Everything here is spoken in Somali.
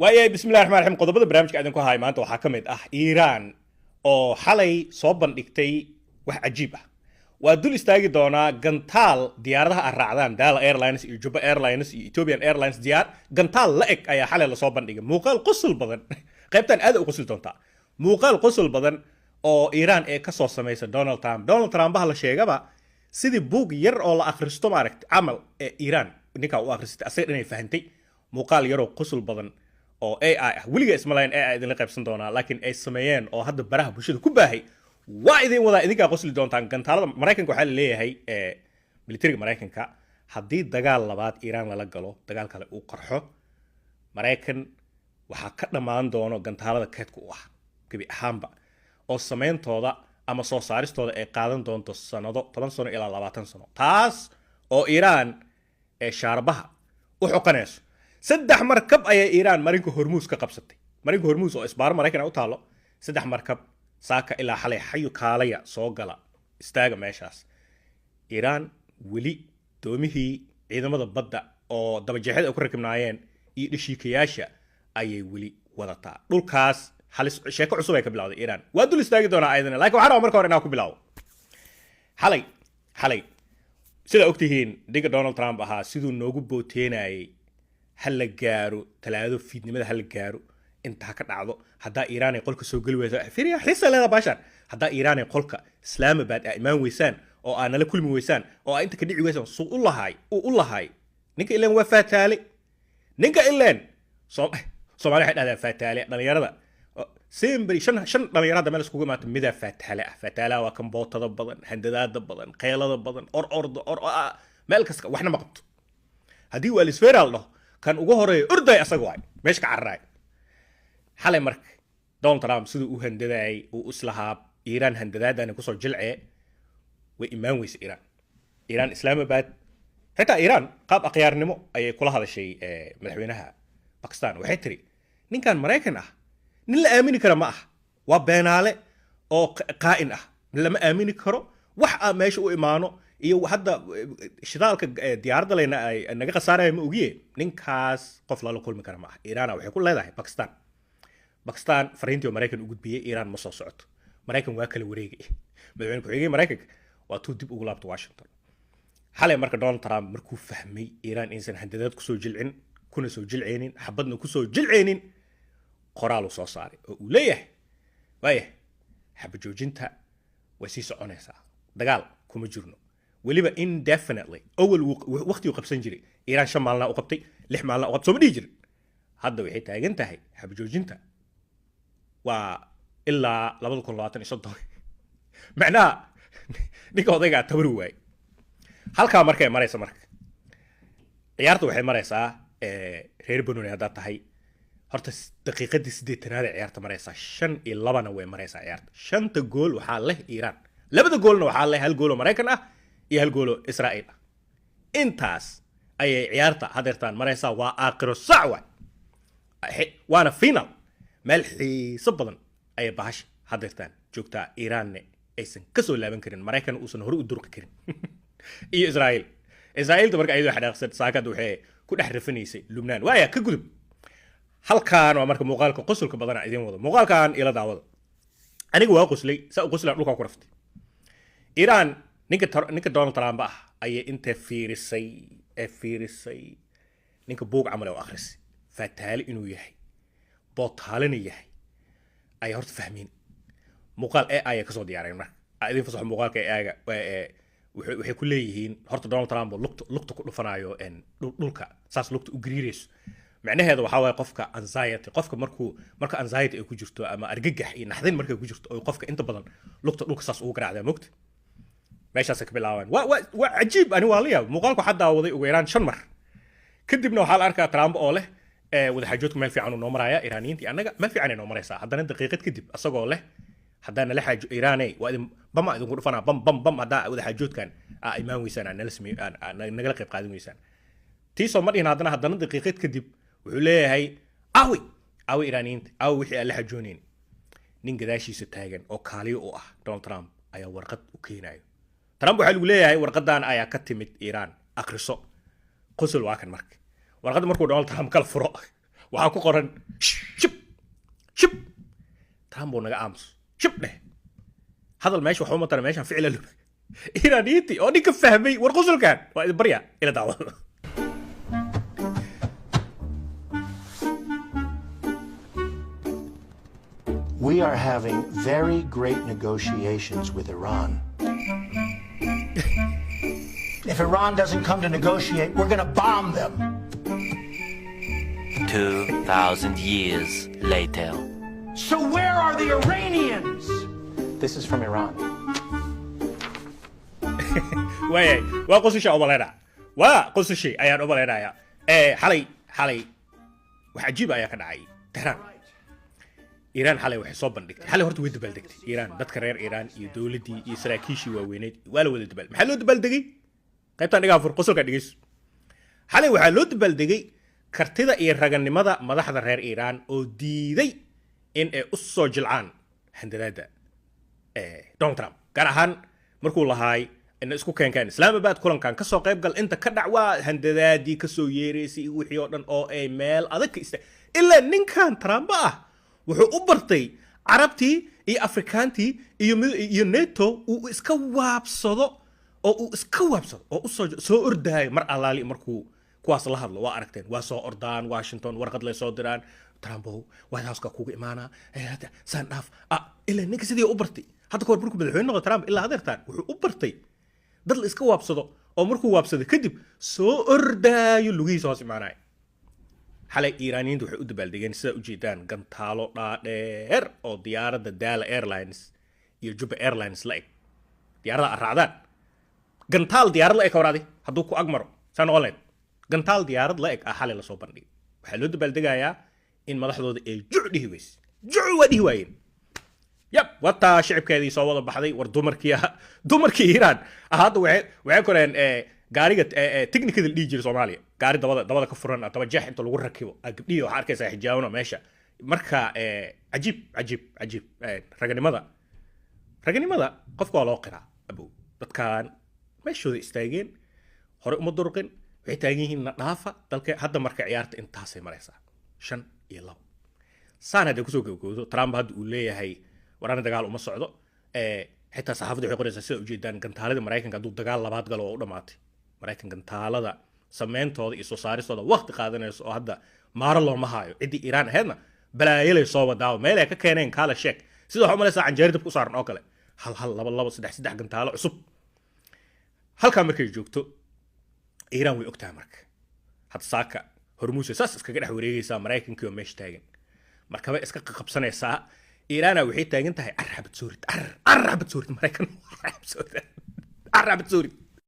waayahay bismillahi raxmaan raxiim qodobada barnaamijka idinku haay maanta waxaa ka mid ah iiraan oo xalay soo bandhigtay wax cajiib ah. waa dul istaagi doonaa gantaal diyaaradaha ay raacdaan Dala Airlines iyo Juba Airlines iyo Ethiopian Airlines gantaal la eg ayaa xalay la soo bandhigay muuqaal qosol badan qaybtan aad u qosol doontaa muuqaal qosol badan oo Iiraan ee ka soo sameysay Donald Trump la sheegaba sidii buug yar oo la akhristo maaragtay amal ee Iiraan ninka uu akhristay asaga inay fahantay muuqaal yar oo qosol badan oo AI ah weliga ismalayn AI idin la qaybsan doonaa laakiin ay sameeyeen oo hadda baraha bulshada ku baahay waa idin wada idinka qosli doontaan gantaalada Mareykanka waxa la leeyahay militariga Mareykanka haddii dagaal labaad Iiraan lala galo dagaal kale uu qarxo Mareykan waxa ka dhamaan doono gantaalada keedku u ah gabi ahaanba oo sameeyntooda ama soo saaristooda ay qaadan doonto sanado 10 sano ilaa 20 sano taas oo Iiraan ee shaarbaha u xoqanayso saddex markab ayay Iiraan marinka Hormuz ka qabsatay marinka Hormuz oo isbaar Mareykan u taalo saddex markab saaka ilaa xalay xayu kaalaya soo gala istaaga meeshaas Iiraan weli doomihii ciidamada badda oo dabajeexid ay ku rakibnaayeen iyo dhashiikayaasha ayay weli wadataa dhulkaas halis sheeko cusub ay ka bilowday Iiraan waa dul istaagi doonaa ayadana laakiin waxaan rabaa marka hore inaan ku bilaabo xalay sida ogtihiin diga Donald Trump ahaa siduu noogu booteenayay hal la gaaro talaado fiidnimada hal la gaaro inta ka dhacdo hadaa Iiraan ay qolka soo gali weyso firiya xisa leeda baashan hadaa Iiraan ay qolka Islamabad ay imaan weysaan oo aan la kulmi weysaan oo inta ka dhici weysaan soo u lahay ninka ileen waa faataale ninka ileen Soomaali waxay dhahdaa faataale dhalinyarada Sembri shan dhalinyarada meel iskugu imaatay mida faataale waa kan bootada badan handadaada badan qeylada badan or meel kasta waxna ma qabto hadii waa lisfeeral dhaho kan ugu horeeyo orday asaga waay meesh ka carray xalay mark Donald Trump sidoo uu handadaay uu islahaab Iiraan handadaadana ku soo jilcee way imaan weys Iiraan Islamabad xitaa Iiraan qaab aqyaarnimo ayay kula hadashay madaxweynaha Pakistan waxay tiri ninkan Mareykan ah nin la aamini karo ma ah waa beenaale oo qaa'in ah lama aamini karo wax meesha u imaano iyo hadda shidaalka diyaaradda leena ay naga qasaarayeen ma ogiye ninkaas qof la kulmi kara ma ah Iiraan waxay ku leedahay Pakistan fariintii Mareykan u gudbiyay Iiraan ma soo socoto Mareykan waa kala wareegay madaxweynaha ku xigay Mareykanka waa tuu dib ugu laabto Washington xalay marka Donald Trump markuu fahmay Iiraan insan handadaad ku soo jilcin kuna soo jilceenin xabadna ku soo jilceenin qoraal soo saaray oo uu leeyahay waaye xabad joojinta way sii soconaysaa dagaal kuma jirno waliba indefinitely awal waqti uu qabsan jiray Iiraan 5 maalin u qabtay 6 maalin u qabtay soo ma dhigi jirin hadda waxay taagan tahay xabad joojinta waa ilaa 2023 macnaha ninka odayga tabar waay halka markay maraysa marka ciyaartu waxay maraysaa reer Benoni hadda tahay horta daqiiqadii 8aad ee ciyaarta maraysaa 5 iyo 2na way maraysaa ciyaarta 5 gool waxa leh Iiraan labada goolna waxa leh hal gool oo Mareykan ah iyo hal gool oo Israa'iil ah intaas ayay ciyaarta hadeertaan maraysaa waa aakhiro sacwa waana final meel xiiso badan ay bahash hadeertaan joogtaa Iiraanne aysan ka soo laaban karin Mareykan uusan hore u durqi karin iyo Israa'iil marka ay xanaaqsan saakad waxay ku dhex rafanaysay Lubnaan waaya ka gudub halkaan waa marka muuqaalka qosolka badan idin wado muuqaalkan ila daawada aniga waa qoslay saa qoslaan dhulka ku raftay Iiraan ninka Donald Trump ah ayay inta fiirisay ninka buug camal oo akhris faataale inuu yahay bootaalena yahay ay horta fahmeen muuqaal AI ka soo diyaareen marka idin fasax muuqaalka AI-ga waxay ku leeyihiin horta Donald Trump lugta ku dhufanayo dhulka saas lugta u gariirayso macnaheedu waxa way qofka anxiety qofka marka anxiety ay ku jirto ama argagax iyo naxdin markay ku jirto oo qofka inta badan lugta dhulka saas ugu garaacday moogta meeshaas ka bilaabaan waa cajiib ani waa la yaab muuqaalku xadda waday ugu yaraan 5 mar kadibna waxa la arkaa Trump oo leh wada xajoodka meel fiican noo maraya Iiraaniyiintii anaga meel fiican ay noo maraysaa haddana daqiiqad kadib asagoo leh haddana la xaajo Iiraanay waa idin bama idin ku dhufanaa bam hadda wada xajoodkan imaan weysaan aan nala sameeyo nagala qayb qaadan weysaan tiiso ma dhihin haddana daqiiqad kadib wuxuu leeyahay awi Iiraaniyiinta wixii aan la xajoonayn nin gadaashiisa taagan oo kaaliyo u ah Donald Trump ayaa warqad u keenayo Trump waxa uu leeyahay warqadan ayaa ka timid Iiraan akhriso qosol waa kan marka warqad markuu Donald Trump kala furo waxaa ku qoran shib shib trump uu naga aamus shib dheh hadal meesha waxba ma tara meeshaan ficila luma iiraaniyiintii oo ninka fahmay war qosolkan waa idin barya ila daawada We are having very great negotiations with Iran. If Iran doesn't come to negotiate, we're going to bomb them. 2,000 years later. So where are the Iranians? This is from Iran. waayay waa qosasha umaleynaa waa qosashii ayaan umaleynayaa xalay wax cajiib ayaa ka dhacay Tehran إيران حالي waxay soo bandhigtay xalay horta way dabaaldegtay Iiraan dadka reer Iiraan iyo dawladii iyo saraakiishii waaweyneed waa la wada dabaal maxaa loo dabaaldegay qaybtan dhigaa fur qosolka dhigiis xalay waxaa loo dabaaldegay kartida iyo raganimada madaxda reer Iiraan oo diiday in ay u soo jilcaan handadaada Donald Trump gaar ahaan markuu lahaay in isku keenkaan Islamabad kulankan ka soo qayb gal inta ka dhacwa handadaadii ka soo yeereysay wixii oo dhan oo ay meel adag ka istay illa ninkan Trump ah wuxuu u bartay Carabtii iyo Afrikaantii iyo NATO uu iska waabsado oo u soo ordaay mar alaali markuu kuwaas la hadlo waa aragteen waa soo ordaan Washington warqad la soo diraan Trump White House ka kugu imaana saan dhaaf ila ninka sidii u bartay hadda koor markuu madaxweyne noqdo Trump ilaa adeertaan wuxuu u bartay dad la iska waabsado oo markuu waabsado kadib soo ordaayo lugihiisa hoos imaanay xalay Iiraaniyiintu waxay u dabaaldegeen sida u jeedaan gantaalo dhaadheer oo diyaaradda Dala Airlines iyo Juba Airlines la eg diyaarada raacdaan gantaal diyaarad la eg waraadi hadduu ku agmaro saan online gantaal diyaarad la eg xalay la soo bandhigay waxaa loo dabaaldegayaa in madaxdooda ay jucdihi weys wadihi waayeen yab wata shicibkeedii soo wada baxday war dumarkii Iiraan hadda waxay koreen gaariga technical dhigi jiray Soomaaliya gaari dabada ka furan daba jeex inta lagu rakibo gabdhiyo waxa arkaysaa xijaabna meesha marka cajiib raganimada qofka waa loo qiraa abu dadkan meeshooda istaageen hore uma durqin waxay taagan yihiin dhaafa dalka hadda marka ciyaarta intaasay maraysaa 5 iyo 2 saan hadda kusoo gabagoodo Trump hadda uu leeyahay warana dagaal uma socdo xitaa saxaafaddu waxay qoraysaa sida u jeedaan gantaalada Mareykanka hadduu dagaal labaad galo oo u dhamaatay Mareykan gantaalada sameentooda iyo soo saaristooda waqti qaadanayso oo hadda maaro looma haayo cidii Iiraan ahaydna balaayay soo wadaaw meel ay ka keeneen kala sheek sida waxa malaysaa canjeerida ku saaran oo kale hal laba saddex gantaalo cusub halka markay joogto Iiraan way ogtahay marka had saaka hormuus saas iskaga dhex wareegaysaa Mareykanka oo meesha taagan markaba iska qabsanaysaa Iiraan waxay taagan tahay arabad suurid Mareykan arabad suurid